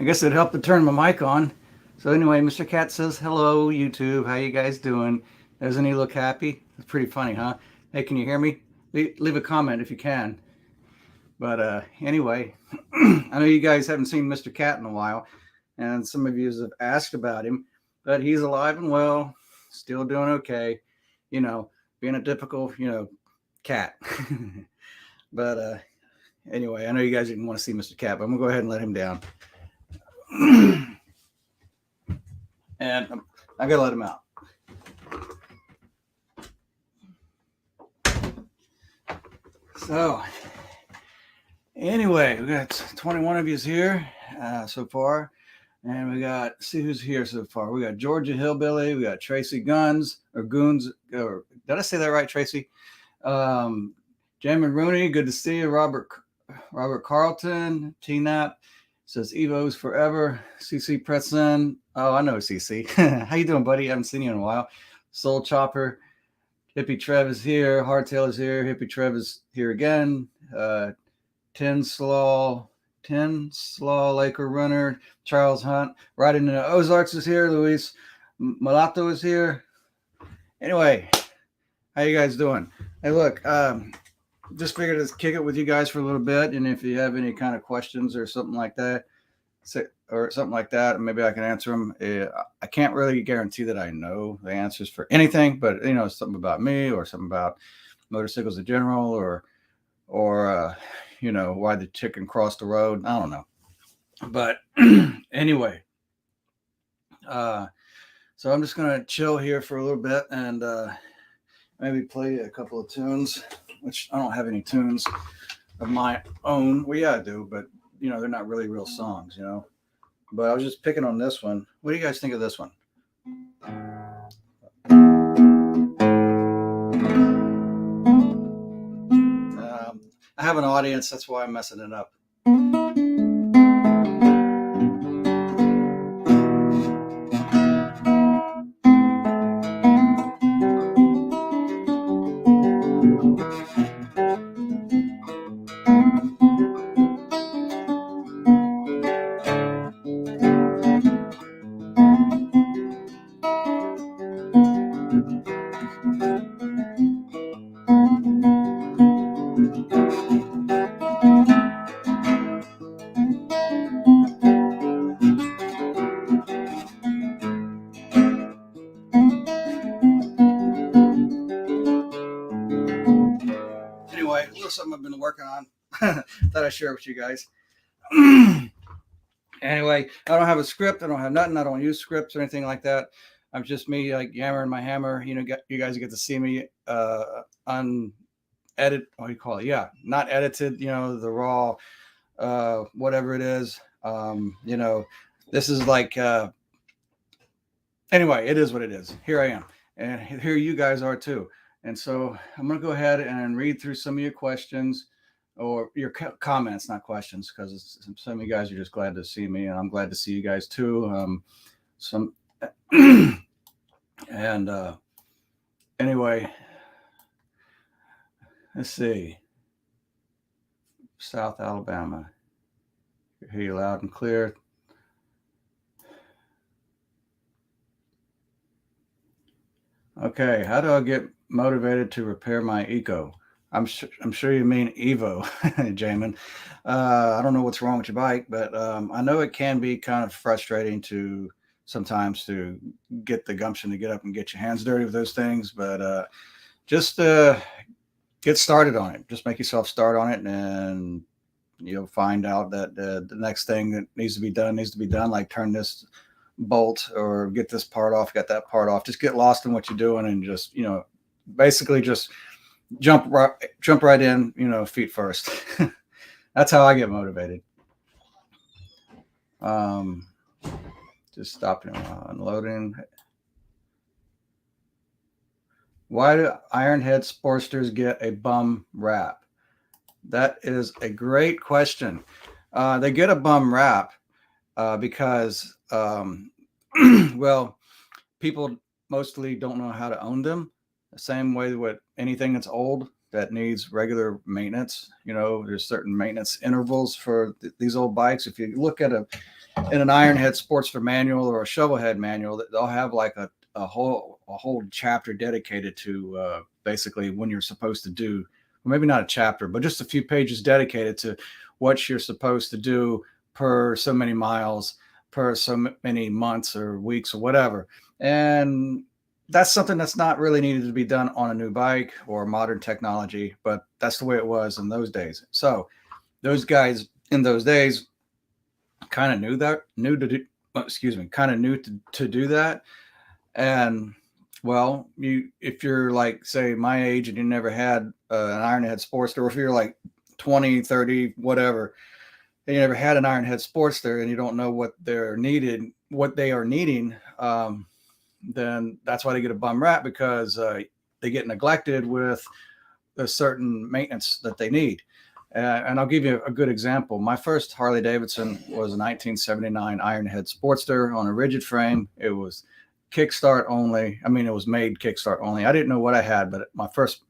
I guess it helped to turn my mic on. So anyway, Mr. Cat says, hello, YouTube. How you guys doing? Doesn't he look happy? It's pretty funny, huh? Hey, can you hear me? Leave a comment if you can. But anyway, I know you guys haven't seen Mr. Cat in a while, and some of you have asked about him, but he's alive and well, still doing okay. You know, being a typical, cat. But anyway, I know you guys didn't want to see Mr. Cat, but I'm gonna go ahead and let him down. And I gotta let him out. So anyway, we got 21 of you here so far, and we got, see who's here so far. We got Georgia Hillbilly, we got Tracy Guns or Goons. Or, did I say that right, Tracy? Jamin Rooney, good to see you. Robert Carlton, T-Nap says Evo's forever. CC Preston. Oh, I know CC. How you doing, buddy? I haven't seen you in a while. Soul Chopper. Hippie Trev is here. Hardtail is here. Hippie Trev is here again. Ten Slaw Laker Runner. Charles Hunt. Riding in the Ozarks is here. Luis Mulatto is here. Anyway, how you guys doing? Hey, look, just figured to kick it with you guys for a little bit, and if you have any kind of questions or something like that, maybe I can answer them. I can't really guarantee that I know the answers for anything, but something about me or something about motorcycles in general, or why the chicken crossed the road. I don't know, but anyway, so I'm just gonna chill here for a little bit and maybe play a couple of tunes, which I don't have any tunes of my own. Well, yeah, I do, but they're not really real songs, But I was just picking on this one. What do you guys think of this one? I have an audience, that's why I'm messing it up. Anyway, a little something I've been working on. Thought I'd share with you guys. Anyway, I don't have a script. I don't have nothing. I don't use scripts or anything like that. I'm just me, like yammering my hammer. You guys get to see me unedited. What do you call it? Yeah, not edited. The raw, whatever it is. This is like. Anyway, it is what it is. Here I am, and here you guys are too. And so I'm going to go ahead and read through some of your questions or your comments, not questions, because some of you guys are just glad to see me, and I'm glad to see you guys too. And anyway, let's see. South Alabama. I hear you loud and clear. Okay, how do I get motivated to repair my eco? I'm sure you mean Evo, Jamin. I don't know what's wrong with your bike, but I know it can be kind of frustrating to sometimes to get the gumption to get up and get your hands dirty with those things. But just get started on it. Just make yourself start on it, and you'll find out that the next thing that needs to be done, like turn this bolt or get this part off, get that part off. Just get lost in what you're doing and just basically just jump right in, feet first. That's how I get motivated. Just stopping while unloading. Why do Ironhead Sportsters get a bum rap? That is a great question. They get a bum rap because well, people mostly don't know how to own them. The same way with anything that's old, that needs regular maintenance. You know, there's certain maintenance intervals for these old bikes. If you look at in an Ironhead Sportster manual or a Shovelhead manual, they'll have like a whole chapter dedicated to basically when you're supposed to do, well, maybe not a chapter, but just a few pages dedicated to what you're supposed to do per so many miles, per so many months or weeks or whatever. And that's something that's not really needed to be done on a new bike or modern technology, but that's the way it was in those days. So those guys in those days kind of knew to do that. And well, if you're like, say, my age and you never had an Ironhead Sportster, or if you're like 20, 30, whatever, and you never had an Ironhead Sportster and you don't know what they are needing, then that's why they get a bum rap, because they get neglected with a certain maintenance that they need. And I'll give you a good example. My first Harley Davidson was a 1979 Ironhead Sportster on a rigid frame. It was kickstart only. I mean, it was made kickstart only. I didn't know what I had, but my first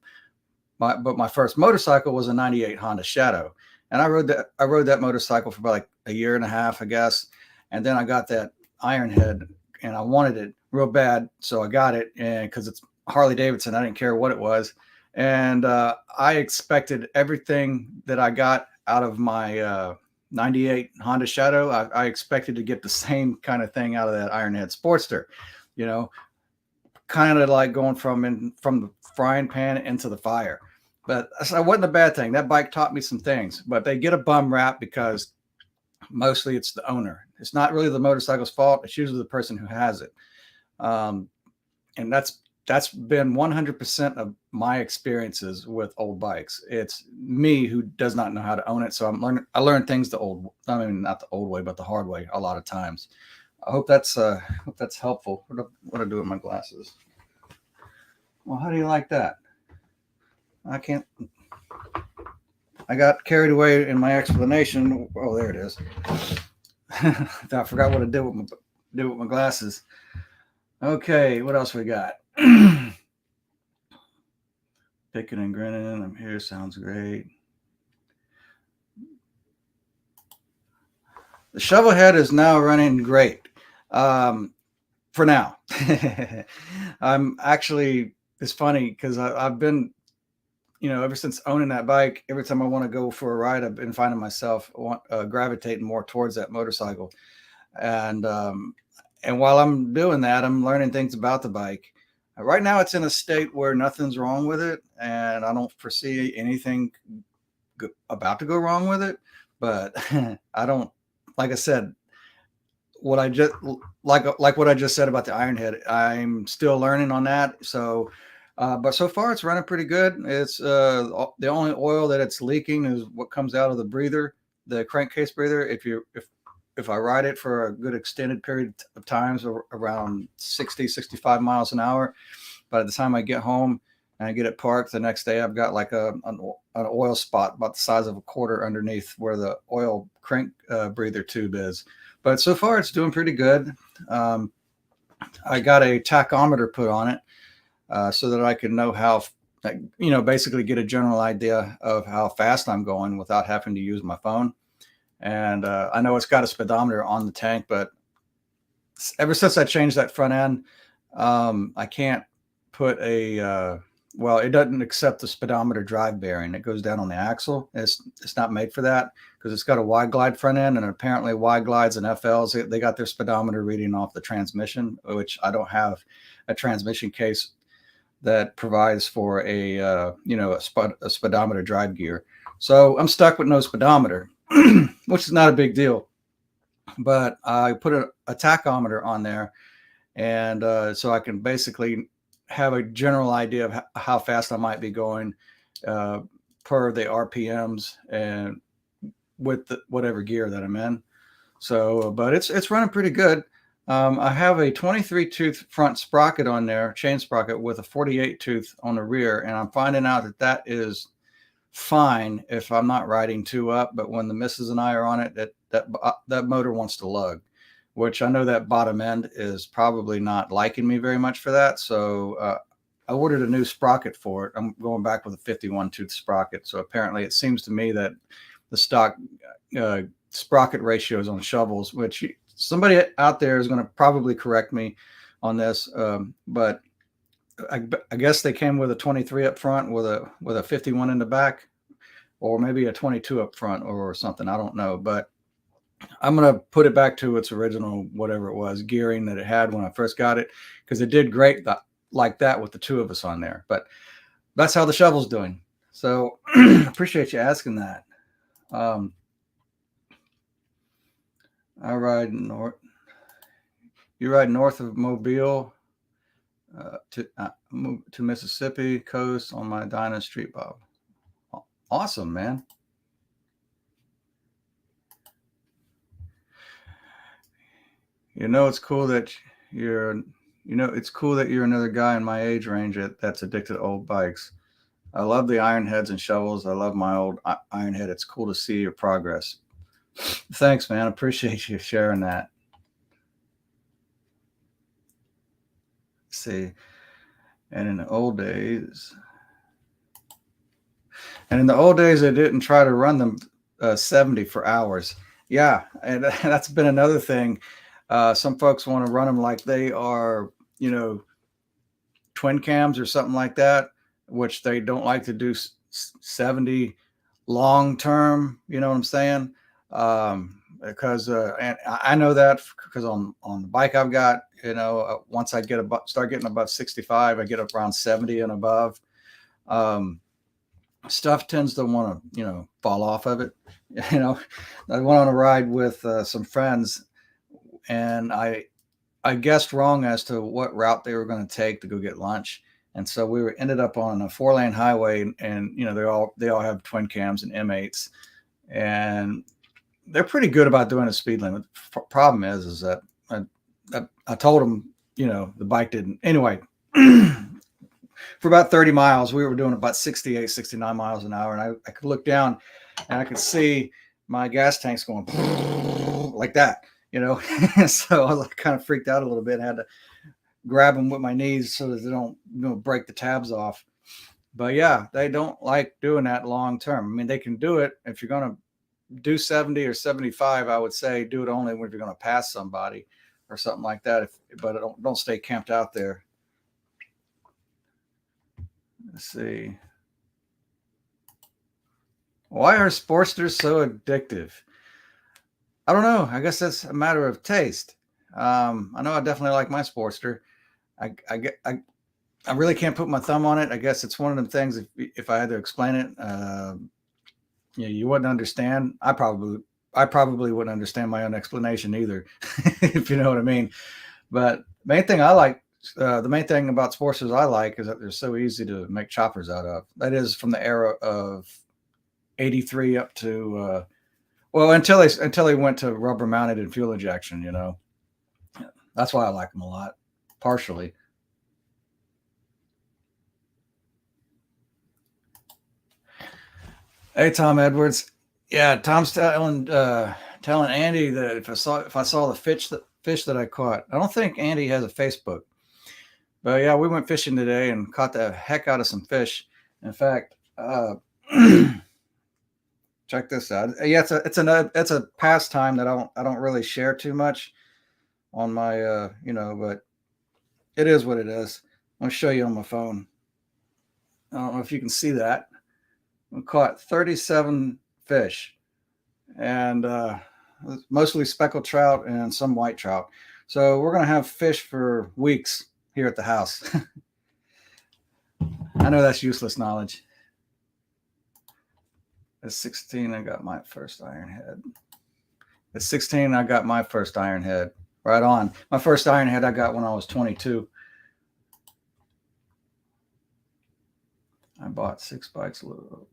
motorcycle was a 98 Honda Shadow. And I rode that motorcycle for about like a year and a half, I guess. And then I got that Ironhead and I wanted it real bad. So I got it, and because it's Harley Davidson, I didn't care what it was. And I expected everything that I got out of my 98 Honda Shadow. I expected to get the same kind of thing out of that Ironhead Sportster, you know, kind of like going from the frying pan into the fire. But that wasn't a bad thing. That bike taught me some things, but they get a bum rap because mostly it's the owner. It's not really the motorcycle's fault. It's usually the person who has it. And that's been 100% of my experiences with old bikes. It's me who does not know how to own it. So I learned things not the old way, but the hard way a lot of times. I hope that's helpful. What do I do with my glasses? Well, how do you like that? I got carried away in my explanation. Oh, there it is. I forgot what I did with my glasses. Okay, what else we got? Picking and grinning. I'm here. Sounds great. The Shovelhead is now running great. For now. I'm actually, it's funny because I've been, ever since owning that bike, every time I want to go for a ride, I've been finding myself gravitating more towards that motorcycle. And while I'm doing that, I'm learning things about the bike. Right now, it's in a state where nothing's wrong with it, and I don't foresee anything about to go wrong with it. But I don't, like I said, what I just like what I just said about the Ironhead. I'm still learning on that. So, but so far it's running pretty good. It's the only oil that it's leaking is what comes out of the breather, the crankcase breather. If I ride it for a good extended period of times, around 60, 65 miles an hour, by the time I get home and I get it parked the next day, I've got like an oil spot about the size of a quarter underneath where the oil crank breather tube is. But so far it's doing pretty good. I got a tachometer put on it so that I can know how, basically get a general idea of how fast I'm going without having to use my phone. And I know it's got a speedometer on the tank, but ever since I changed that front end, I can't put it doesn't accept the speedometer drive bearing. It goes down on the axle. It's not made for that because it's got a wide glide front end, and apparently wide glides and FLs, they got their speedometer reading off the transmission, which I don't have a transmission case that provides for a speedometer drive gear. So I'm stuck with no speedometer, which is not a big deal. But I put a tachometer on there, and so I can basically have a general idea of how fast I might be going per the RPMs and with whatever gear that I'm in. So, but it's running pretty good. I have a 23 tooth front sprocket on there, chain sprocket, with a 48 tooth on the rear, and I'm finding out that is fine if I'm not riding two up. But when the missus and I are on it, that motor wants to lug, which I know that bottom end is probably not liking me very much for that. So ordered a new sprocket for it. I'm going back with a 51 tooth sprocket. So apparently it seems to me that the stock sprocket ratios on shovels, which somebody out there is going to probably correct me on this, but I guess they came with a 23 up front with a 51 in the back, or maybe a 22 up front or something. I don't know, but I'm going to put it back to its original, whatever it was, gearing that it had when I first got it, because it did great like that with the two of us on there. But that's how the shovel's doing. So appreciate you asking that. I ride north. You ride north of Mobile to Mississippi coast on my Dinah Street, Bob. Awesome, man. It's cool that it's cool that you're another guy in my age range that's addicted to old bikes. I love the Ironheads and shovels. I love my old Ironhead. It's cool to see your progress. Thanks, man. I appreciate you sharing that. Let's see. And in the old days, they didn't try to run them 70 for hours. Yeah, and that's been another thing. Some folks want to run them like they are, twin cams or something like that, which they don't like to do 70 long term. You know what I'm saying? Because and I know that because on the bike I've got, once I start getting above 65, I get up around 70 and above. Stuff tends to want to, fall off of it. I went on a ride with some friends, and I guessed wrong as to what route they were going to take to go get lunch. And so we ended up on a 4-lane highway, and they all have twin cams and M8s, and they're pretty good about doing a speed limit. Problem is that I told them, the bike didn't. Anyway, for about 30 miles, we were doing about 68, 69 miles an hour, and I could look down and I could see my gas tanks going like that, So I was kind of freaked out a little bit. I had to grab them with my knees so that they don't break the tabs off. But yeah, they don't like doing that long term. I mean, they can do it if you're going to do 70 or 75. I would say do it only when you're going to pass somebody or something like that. But don't stay camped out there. Let's see. Why are Sportsters so addictive? I don't know. I guess that's a matter of taste. I know I definitely like my Sportster. I really can't put my thumb on it. I guess it's one of them things. If I had to explain it, you wouldn't understand. I probably wouldn't understand my own explanation either, if you know what I mean. But the main thing about Sportsters I like is that they're so easy to make choppers out of. That is from the era of 83 up to until they went to rubber mounted and fuel injection. That's why I like them a lot, partially. Hey, Tom Edwards. Yeah, Tom's telling Andy that if I saw the fish that I caught. I don't think Andy has a Facebook. But yeah, we went fishing today and caught the heck out of some fish. In fact, check this out. Yeah, it's a pastime that I don't really share too much on my but it is what it is. I'll show you on my phone. I don't know if you can see that. We caught 37 fish, and mostly speckled trout and some white trout. So we're going to have fish for weeks here at the house. I know that's useless knowledge. At 16, I got my first Ironhead. At 16, I got my first Ironhead. Right on. My first Ironhead I got when I was 22. I bought 6 bikes a little over.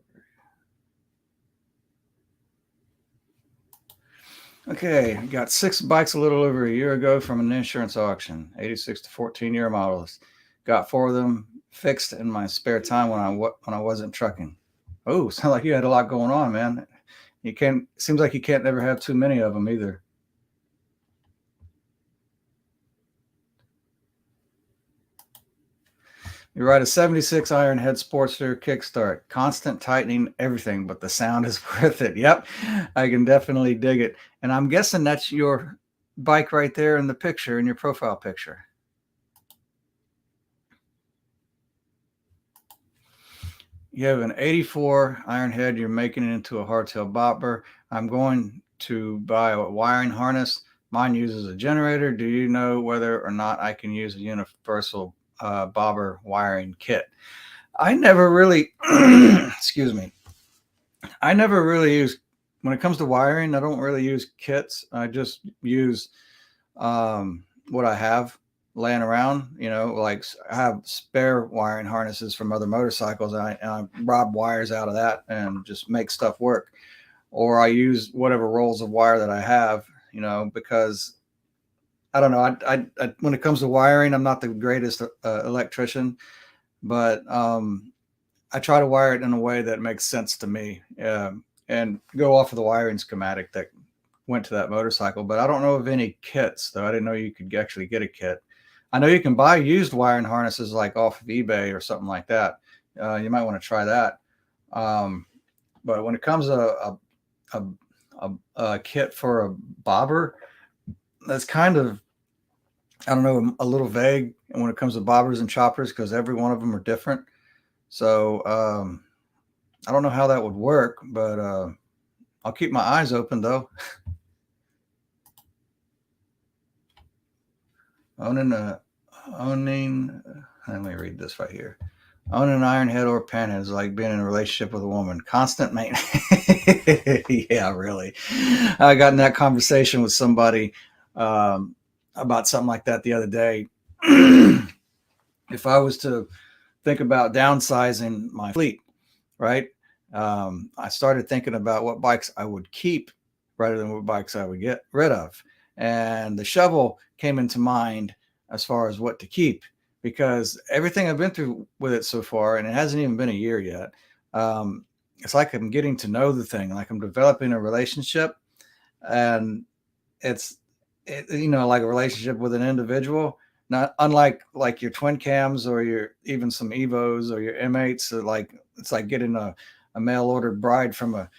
Okay, I got 6 bikes a little over a year ago from an insurance auction, 86 to 14-year models. Got 4 of them fixed in my spare time when I wasn't trucking. Oh, sounds like you had a lot going on, man. Seems like you can't never have too many of them either. You're right. A 76 Ironhead Sportster kickstart, constant tightening, everything, but the sound is worth it. Yep, I can definitely dig it. And I'm guessing that's your bike right there in the picture, in your profile picture. You have an 84 Ironhead. You're making it into a hardtail bobber. I'm going to buy a wiring harness. Mine uses a generator. Do you know whether or not I can use a universal bobber wiring kit? I never really, excuse me, I never really use, when it comes to wiring, I don't really use kits. I just use what I have laying around, like I have spare wiring harnesses from other motorcycles. And I rob wires out of that and just make stuff work. Or I use whatever rolls of wire that I have, because I don't know. When it comes to wiring, I'm not the greatest electrician, but I try to wire it in a way that makes sense to me, and go off of the wiring schematic that went to that motorcycle. But I don't know of any kits, though. I didn't know you could actually get a kit. I know you can buy used wiring harnesses like off of eBay or something like that. You might want to try that. But when it comes to a kit for a bobber, that's kind of, I don't know, a little vague when it comes to bobbers and choppers, because every one of them are different. So I don't know how that would work, but I'll keep my eyes open though. owning, let me read this right here. Owning an Ironhead or Panhead is like being in a relationship with a woman. Constant maintenance. Yeah, really. I got in that conversation with somebody about something like that the other day. If I was to think about downsizing my fleet, right? I started thinking about what bikes I would keep rather than what bikes I would get rid of. And the shovel came into mind as far as what to keep, because everything I've been through with it so far, and it hasn't even been a year yet, it's like I'm getting to know the thing, like I'm developing a relationship. And like a relationship with an individual, not unlike like your twin cams or your even some Evos or your M8s. Like it's like getting a mail ordered bride from a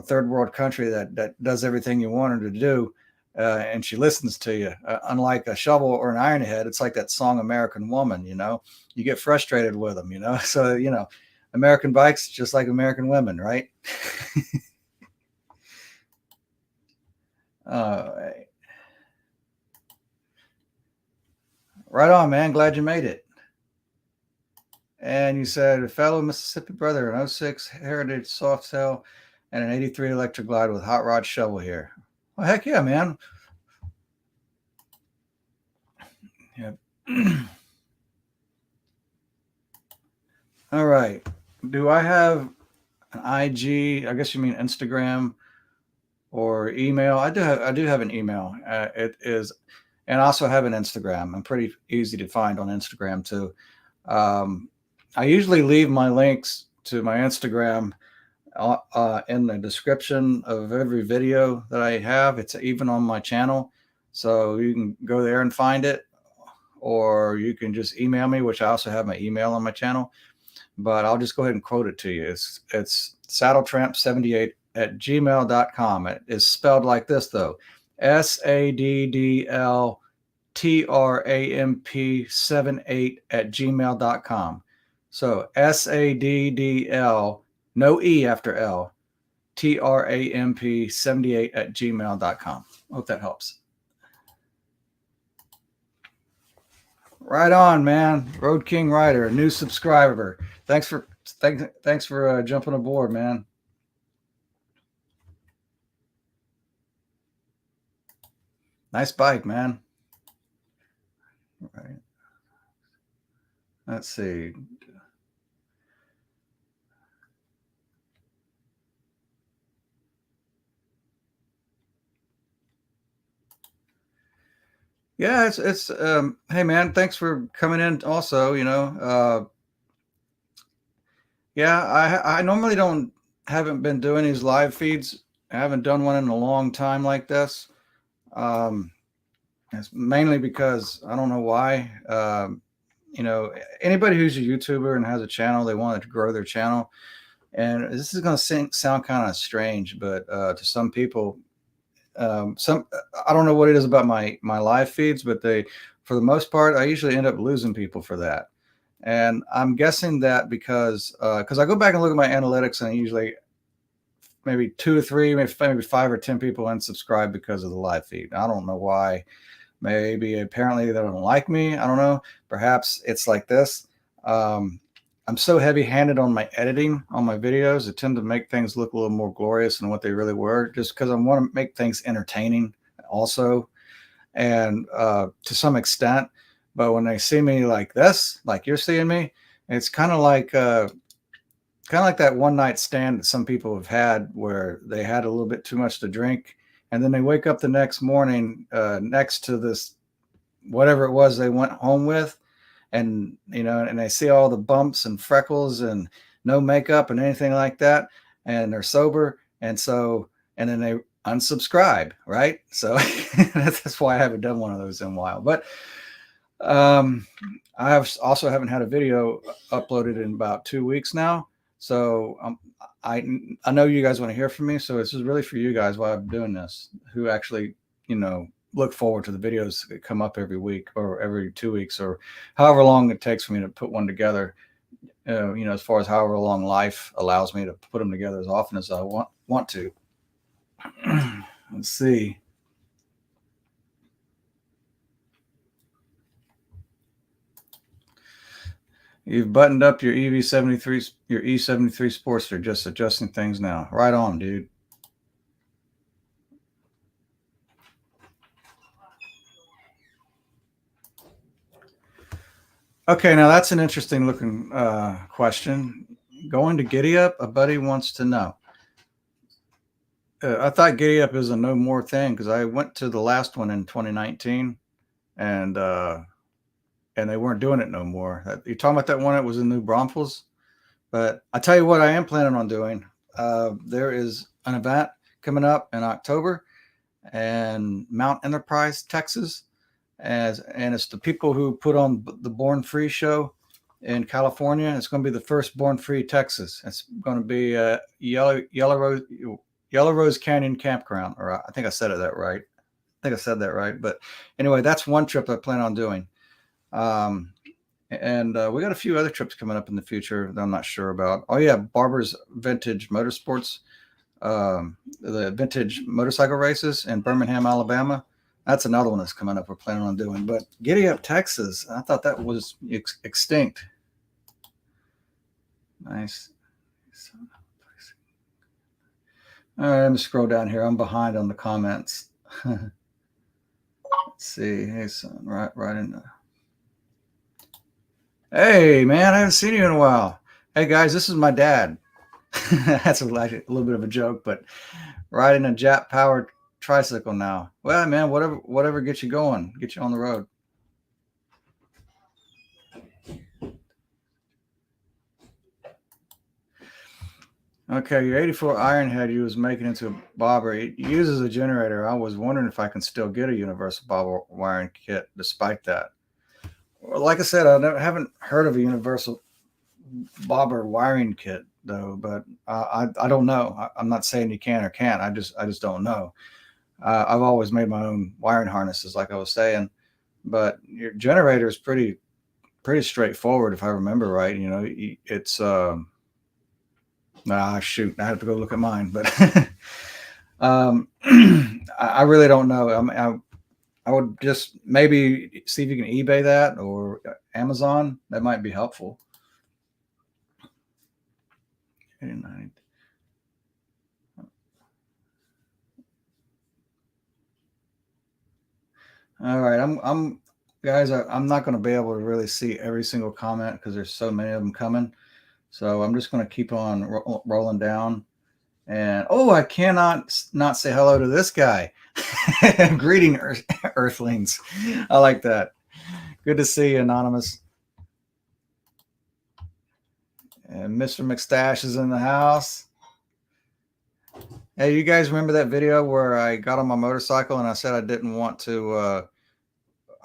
third world country that does everything you want her to do, and she listens to you. Unlike a shovel or an Ironhead, it's like that song American Woman. You get frustrated with them. So American bikes just like American women, right? uh, right on, man. Glad you made it. And you said a fellow Mississippi brother, an 06 Heritage soft tail, and an 83 electric glide with hot rod shovel here. Well, heck yeah, man. Yeah. All right. Do I have an IG? I guess you mean Instagram or email. I do have an email. It is, and I also have an Instagram. I'm pretty easy to find on Instagram too. I usually leave my links to my Instagram in the description of every video that I have. It's even on my channel, so you can go there and find it, or you can just email me, which I also have my email on my channel. But I'll just go ahead and quote it to you. It's SaddleTramp78@gmail.com. It is spelled like this though: SaddleTramp78@gmail.com. So SaddL, no E after L, TRAMP78@gmail.com. Hope that helps. Right on, man. Road King Rider, a new subscriber. Thanks for jumping aboard, man. Nice bike, man. Right. Let's see. Yeah, it's hey man, thanks for coming in also, yeah, I normally haven't been doing these live feeds. I haven't done one in a long time like this. It's mainly because I don't know why. you know, anybody who's a YouTuber and has a channel, they want to grow their channel. And this is going to sound kind of strange, but to some people, some I don't know what it is about my live feeds, but for the most part, I usually end up losing people for that. And I'm guessing that because I go back and look at my analytics, and I usually maybe 2 or 3, maybe 5 or 10 people unsubscribe because of the live feed. I don't know why. Maybe apparently they don't like me. I don't know. Perhaps it's like this. I'm so heavy-handed on my editing on my videos. I tend to make things look a little more glorious than what they really were, just because I want to make things entertaining also, and to some extent. But when they see me like this, like you're seeing me, it's kind of like that one night stand that some people have had where they had a little bit too much to drink, and then they wake up the next morning next to this whatever it was they went home with, and and they see all the bumps and freckles and no makeup and anything like that, and they're sober, and then they unsubscribe, right? So that's why I haven't done one of those in a while. But I also haven't had a video uploaded in about 2 weeks now. So I know you guys want to hear from me. So this is really for you guys while I'm doing this, who actually, look forward to the videos that come up every week or every 2 weeks or however long it takes for me to put one together. As far as however long life allows me to put them together as often as I want to. Let's see. You've buttoned up your E73 Sportster, just adjusting things now. Right on, dude. Okay, now that's an interesting looking question. Going to Giddy Up, a buddy wants to know. I thought Giddy Up is a no more thing because I went to the last one in 2019, and they weren't doing it no more. You're talking about that one that was in New Braunfels? But I tell you what, I am planning on doing. There is an event coming up in October in Mount Enterprise, Texas, and it's the people who put on the Born Free show in California. It's going to be the first Born Free Texas. It's going to be Yellow Rose Canyon Campground, or I think I said it that right. I think I said that right. But anyway, that's one trip I plan on doing. And we got a few other trips coming up in the future that I'm not sure about. Oh yeah, Barber's Vintage Motorsports, the vintage motorcycle races in Birmingham, Alabama. That's another one that's coming up we're planning on doing. But Giddy Up, Texas, I thought that was extinct. Nice. All right, let me scroll down here. I'm behind on the comments. Let's see. Hey, son, right in there. Hey, man, I haven't seen you in a while. Hey, guys, this is my dad. That's a little bit of a joke, but riding a Jap-powered tricycle now. Well, man, whatever gets you going, get you on the road. Okay, your 84 Ironhead you was making into a bobber. It uses a generator. I was wondering if I can still get a universal bobber wiring kit despite that. Well, like I said, I haven't heard of a universal bobber wiring kit though, but I don't know. I'm not saying you can or can't. I just don't know. I've always made my own wiring harnesses, like I was saying, but your generator is pretty straightforward if I remember right. It's shoot, I have to go look at mine, but I really don't know. I would just maybe see if you can eBay that or Amazon. That might be helpful. 89. All right, I'm guys. I'm not going to be able to really see every single comment because there's so many of them coming. So I'm just going to keep on rolling down. And I cannot not say hello to this guy. Greeting, Earthlings. I like that. Good to see you, Anonymous. And Mr. McStash is in the house. Hey, you guys remember that video where I got on my motorcycle and I said I didn't want to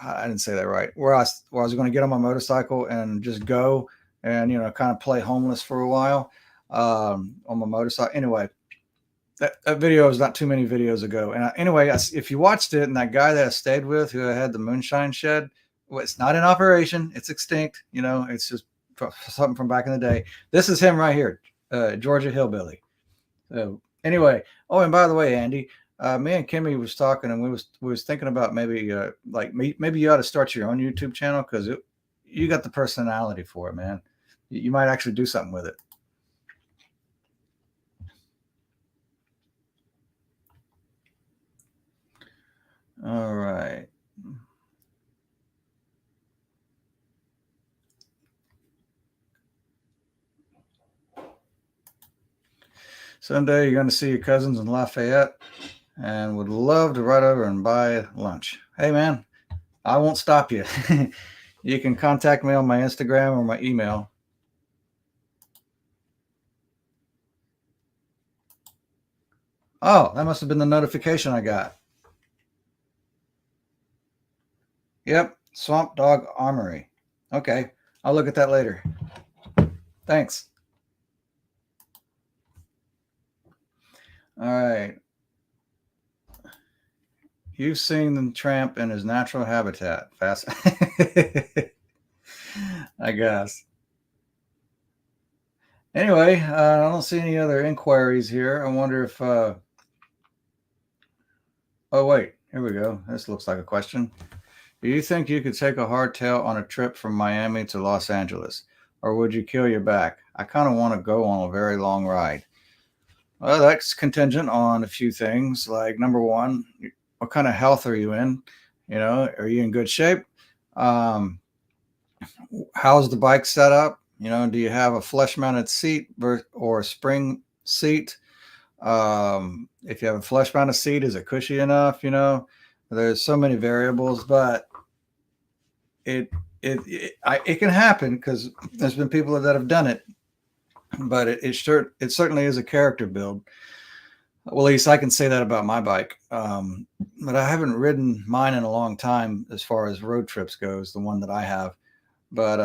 I didn't say that right. Where I was going to get on my motorcycle and just go and kind of play homeless for a while on my motorcycle. Anyway, that video was not too many videos ago. And if you watched it, and that guy that I stayed with who had the Moonshine Shed, well, it's not in operation. It's extinct. It's just something from back in the day. This is him right here, Georgia Hillbilly. So anyway, oh, and by the way, Andy, me and Kimmy was talking, and we was thinking about maybe maybe you ought to start your own YouTube channel because you got the personality for it, man. You might actually do something with it. All right. Someday you're going to see your cousins in Lafayette and would love to ride over and buy lunch. Hey, man, I won't stop you. You can contact me on my Instagram or my email. Oh, that must have been the notification I got. Yep, Swamp Dog Armory. Okay, I'll look at that later. Thanks. All right. You've seen the tramp in his natural habitat. Fast. I guess. Anyway, I don't see any other inquiries here. I wonder if. Oh, wait. Here we go. This looks like a question. Do you think you could take a hardtail on a trip from Miami to Los Angeles? Or would you kill your back? I kind of want to go on a very long ride. Well, that's contingent on a few things. Like, number one, what kind of health are you in? Are you in good shape? How's the bike set up? Do you have a flush mounted seat or a spring seat? If you have a flush mounted seat, is it cushy enough? There's so many variables, but it can happen because there's been people that have done it, but it certainly is a character build. Well, at least I can say that about my bike. But I haven't ridden mine in a long time as far as road trips goes, the one that I have. But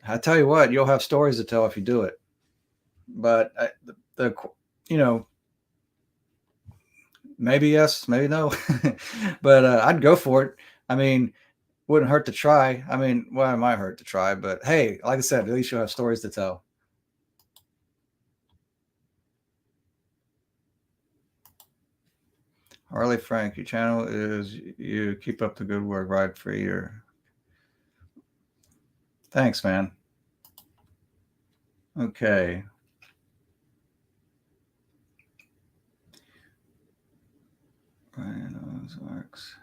I tell you what, you'll have stories to tell if you do it. But maybe yes, maybe no. But I'd go for it. I mean, wouldn't hurt to try. I mean, well, it might hurt to try, but hey, like I said, at least you'll have stories to tell. Harley Frank, your channel is you keep up the good work, ride for a year. Thanks, man. Okay. Ryan Ozarks.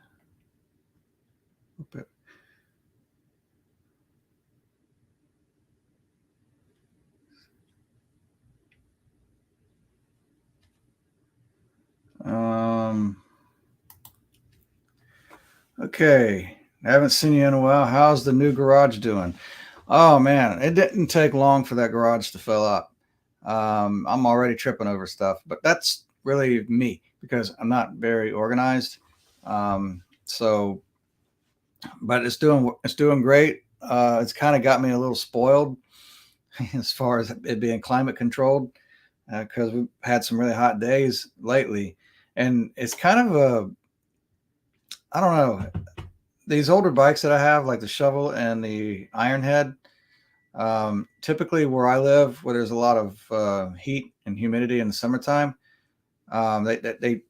Okay. I haven't seen you in a while. How's the new garage doing? Oh man, it didn't take long for that garage to fill up. I'm already tripping over stuff, but that's really me because I'm not very organized. So, but it's doing great. It's kind of got me a little spoiled as far as it being climate controlled because we've had some really hot days lately, and it's kind of I don't know, these older bikes that I have, like the Shovel and the Ironhead. Typically, where I live, where there's a lot of heat and humidity in the summertime, the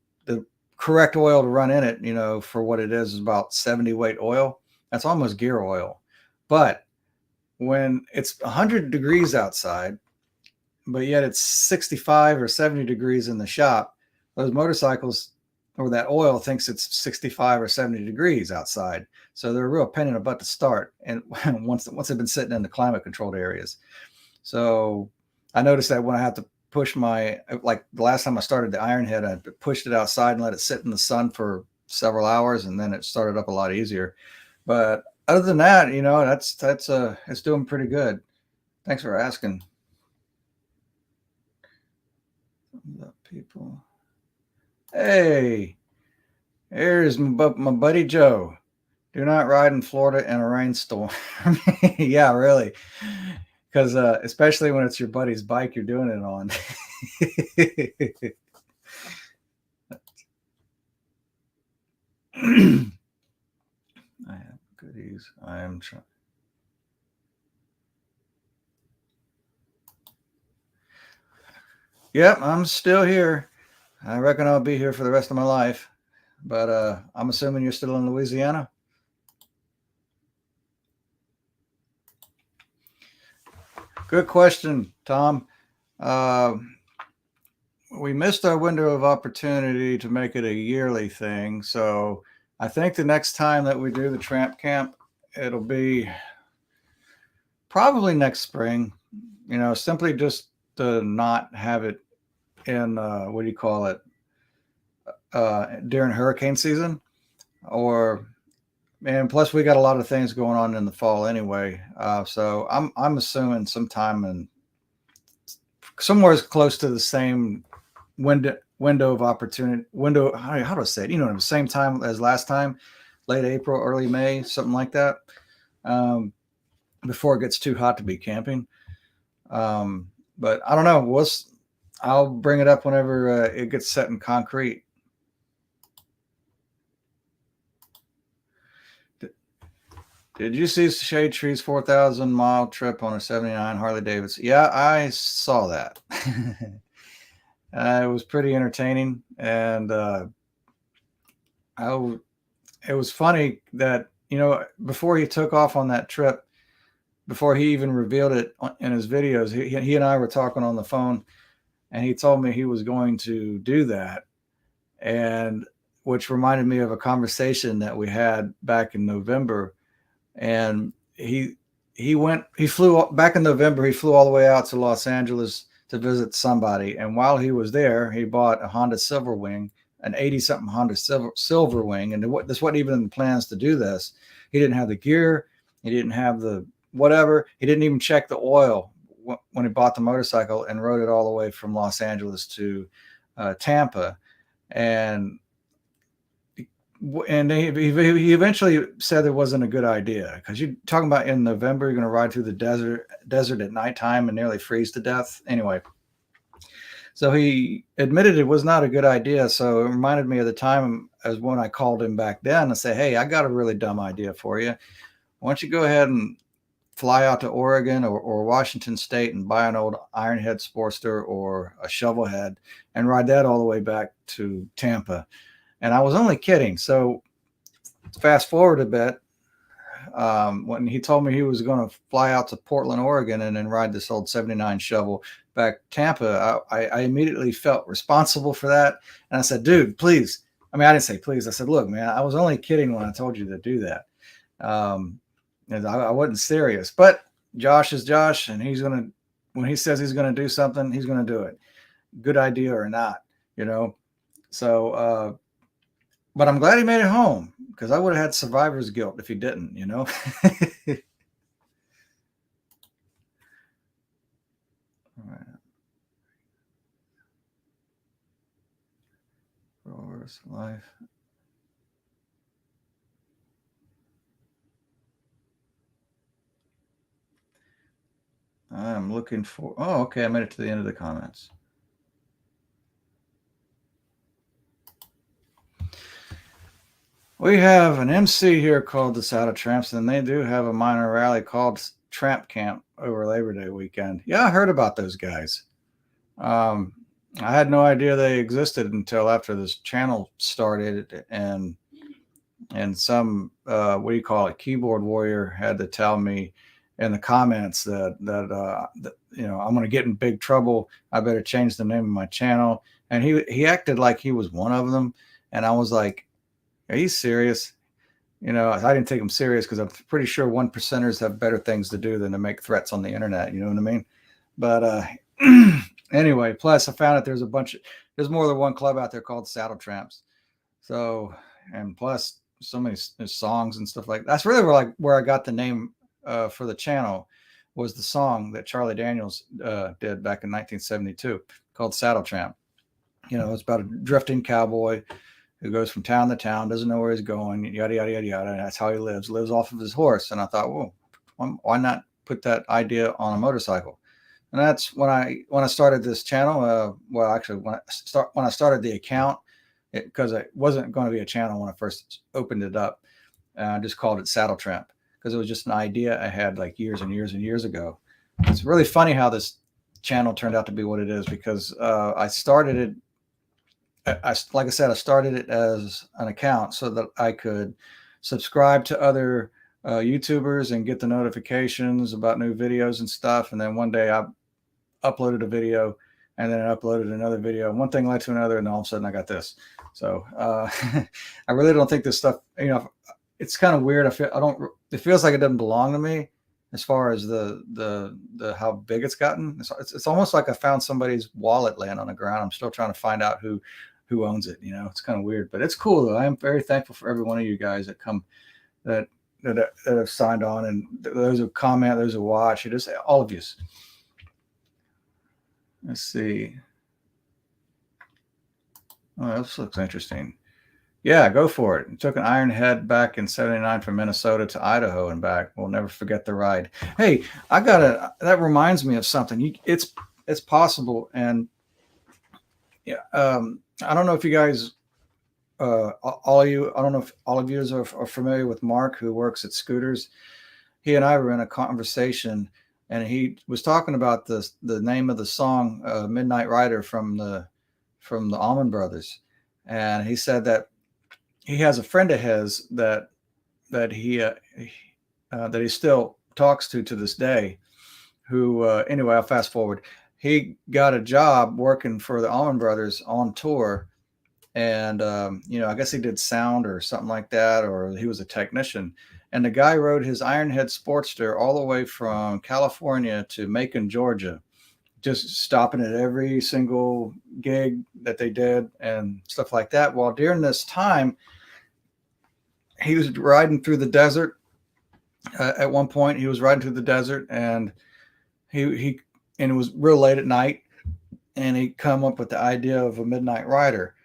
correct oil to run in it, for what it is about 70 weight oil. That's almost gear oil. But when it's 100 degrees outside, but yet it's 65 or 70 degrees in the shop, those motorcycles or that oil thinks it's 65 or 70 degrees outside. So they're a real pain in the butt to start. And once they've been sitting in the climate controlled areas. So I noticed that when I have to push like the last time I started the Ironhead, I pushed it outside and let it sit in the sun for several hours, and then it started up a lot easier. But other than that, it's doing pretty good. Thanks for asking. People. Hey, here's my buddy Joe. Do not ride in Florida in a rainstorm. Yeah, really. Because especially when it's your buddy's bike you're doing it on. I have goodies. I am trying. Yep, I'm still here. I reckon I'll be here for the rest of my life. But I'm assuming you're still in Louisiana. Good question, Tom. We missed our window of opportunity to make it a yearly thing. So I think the next time that we do the Tramp Camp, it'll be probably next spring, simply just to not have it in, what do you call it, during hurricane season. And plus we got a lot of things going on in the fall anyway. So I'm assuming sometime in somewhere as close to the same window of opportunity, how do I say it? The same time as last time, late April, early May, something like that, before it gets too hot to be camping. But I don't know. I'll bring it up whenever it gets set in concrete. Did you see Shade Tree's 4,000-mile trip on a 79 Harley Davidson? Yeah, I saw that. It was pretty entertaining, and it was funny that, before he took off on that trip, before he even revealed it in his videos, he and I were talking on the phone, and he told me he was going to do that, and which reminded me of a conversation that we had back in November. And he flew back in November. He flew all the way out to Los Angeles to visit somebody. And while he was there, he bought a Honda Silverwing, an 80-something Honda Silverwing. And this wasn't even in the plans to do this. He didn't have the gear. He didn't have the whatever. He didn't even check the oil when he bought the motorcycle, and rode it all the way from Los Angeles to Tampa. And he eventually said it wasn't a good idea, because you're talking about in November, you're going to ride through the desert at nighttime and nearly freeze to death. Anyway, so he admitted it was not a good idea. So it reminded me of the time as when I called him back then and say, hey, I got a really dumb idea for you. Why don't you go ahead and fly out to Oregon or Washington State and buy an old Ironhead Sportster or a Shovelhead and ride that all the way back to Tampa. And I was only kidding. So fast forward a bit, when he told me he was going to fly out to Portland, Oregon, and then ride this old 79 Shovel back Tampa, I immediately felt responsible for that. And I said, dude, please. I mean, I didn't say please. I said, look, man, I was only kidding when I told you to do that. I wasn't serious. But Josh is Josh, and when he says he's going to do something, he's going to do it. Good idea or not, So, but I'm glad he made it home, because I would have had survivor's guilt if he didn't, All right. Rover's life. I'm looking for. Oh, okay. I made it to the end of the comments. We have an MC here called the SaddleTramps, and they do have a minor rally called Tramp Camp over Labor Day weekend. Yeah, I heard about those guys. I had no idea they existed until after this channel started, and some what do you call it, keyboard warrior had to tell me in the comments that I'm going to get in big trouble. I better change the name of my channel. And he acted like he was one of them, and I was like, are you serious? I didn't take him serious, because I'm pretty sure 1%ers have better things to do than to make threats on the internet. You know what I mean? But anyway, plus I found out there's more than one club out there called SaddleTramps. So, and plus so many songs and stuff like that. That's really where I got the name for the channel, was the song that Charlie Daniels did back in 1972 called SaddleTramp. It's about a drifting cowboy who goes from town to town, doesn't know where he's going, yada, yada, yada, yada. And that's how he lives off of his horse. And I thought, well, why not put that idea on a motorcycle? And that's when I started this channel. Well, actually, when I started the account, because it wasn't going to be a channel when I first opened it up. I just called it SaddleTramp because it was just an idea I had like years and years and years ago. It's really funny how this channel turned out to be what it is, because I started it. Like I said, I started it as an account so that I could subscribe to other YouTubers and get the notifications about new videos and stuff. And then one day I uploaded a video, and then I uploaded another video, and one thing led to another, and all of a sudden I got this. So I really don't think this stuff, it's kind of weird. It feels like it doesn't belong to me as far as the how big it's gotten. It's almost like I found somebody's wallet laying on the ground. I'm still trying to find out who owns it. It's kind of weird, but it's cool though. I am very thankful for every one of you guys that have signed on, and those who comment, those who watch, just all of you. Let's see. Oh, this looks interesting. Yeah, go for it. Took an Ironhead back in '79 from Minnesota to Idaho and back. We'll never forget the ride. Hey, that reminds me of something. It's possible, and yeah, I don't know if you guys, all of you, I don't know if all of you are familiar with Mark, who works at Scooters. He and I were in a conversation, and he was talking about the name of the song, "Midnight Rider" from the Allman Brothers, and he said that he has a friend of his that he still talks to this day. Who anyway, I'll fast forward. He got a job working for the Allman Brothers on tour, and I guess he did sound or something like that, or he was a technician. And the guy rode his Ironhead Sportster all the way from California to Macon, Georgia, just stopping at every single gig that they did and stuff like that. Well, during this time, he was riding through the desert. At one point, he was riding through the desert, and and it was real late at night, and he come up with the idea of a midnight rider,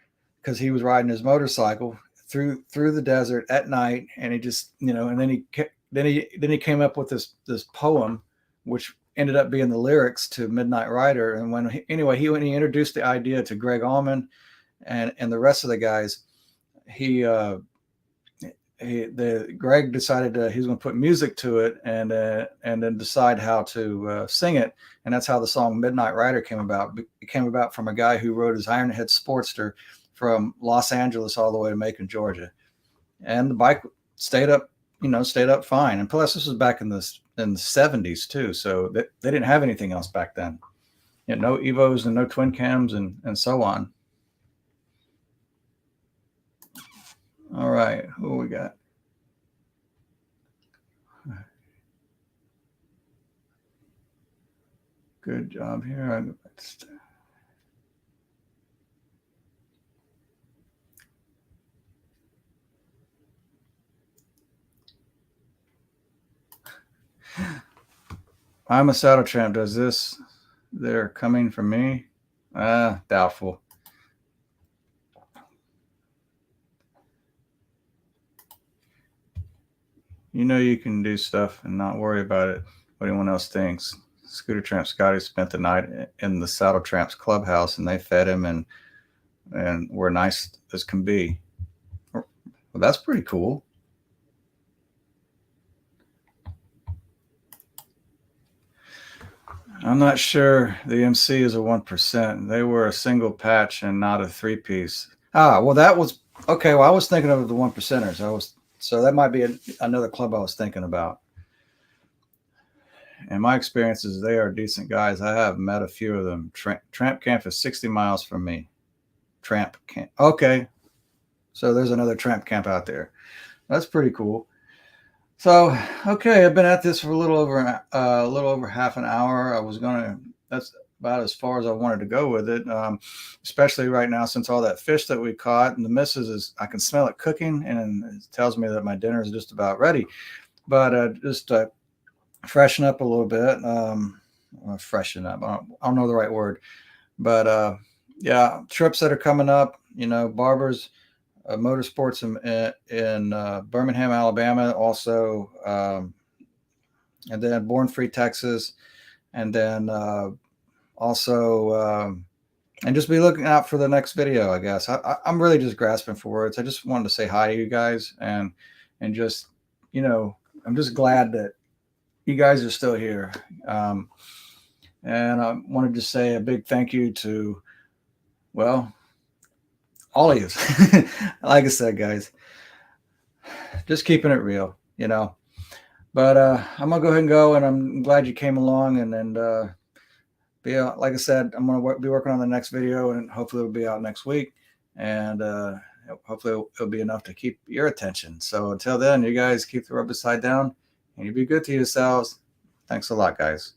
because he was riding his motorcycle through the desert at night, and he just and then he came up with this poem, which ended up being the lyrics to Midnight Rider. And when he introduced the idea to Greg Allman and the rest of the guys, Greg decided he was going to put music to it, and then decide how to sing it, and that's how the song Midnight Rider came about. It came about from a guy who rode his Ironhead Sportster from Los Angeles all the way to Macon, Georgia, and the bike stayed up fine. And plus, this was back in the 70s too, so they didn't have anything else back then. No Evos and no twin cams and so on. All right, who we got? Good job here. I'm a SaddleTramp. Does this? They're coming from me? Doubtful. You can do stuff and not worry about it, what anyone else thinks. Scooter Tramp Scotty spent the night in the SaddleTramps clubhouse, and they fed him and were nice as can be. Well, that's pretty cool. I'm not sure the MC is a 1%. They were a single patch and not a 3-piece. Well, that was okay. Well, I was thinking of the 1%ers. So that might be another club I was thinking about. And my experience is they are decent guys. I have met a few of them. Tramp camp is 60 miles from me. Tramp camp. Okay. So there's another tramp camp out there. That's pretty cool. So, okay, I've been at this for a little over half an hour. That's about as far as I wanted to go with it, especially right now since all that fish that we caught, and the missus I can smell it cooking, and it tells me that my dinner is just about ready. But just freshen up a little bit. Freshen up. I don't know the right word, but yeah, trips that are coming up. Barbers. motorsports in Birmingham, Alabama, also, and then Born Free, Texas, and then also, and just be looking out for the next video, I guess. I'm really just grasping for words. I just wanted to say hi to you guys, and just, you know, I'm just glad that you guys are still here. And I wanted to say a big thank you to, well, all of you. Like I said, guys, just keeping it real, you know. But I'm gonna go ahead and go, and I'm glad you came along, and be like I said, I'm gonna be working on the next video, and hopefully it'll be out next week, and hopefully it'll be enough to keep your attention. So until then, you guys keep the rubber side down, and you be good to yourselves. Thanks a lot, guys.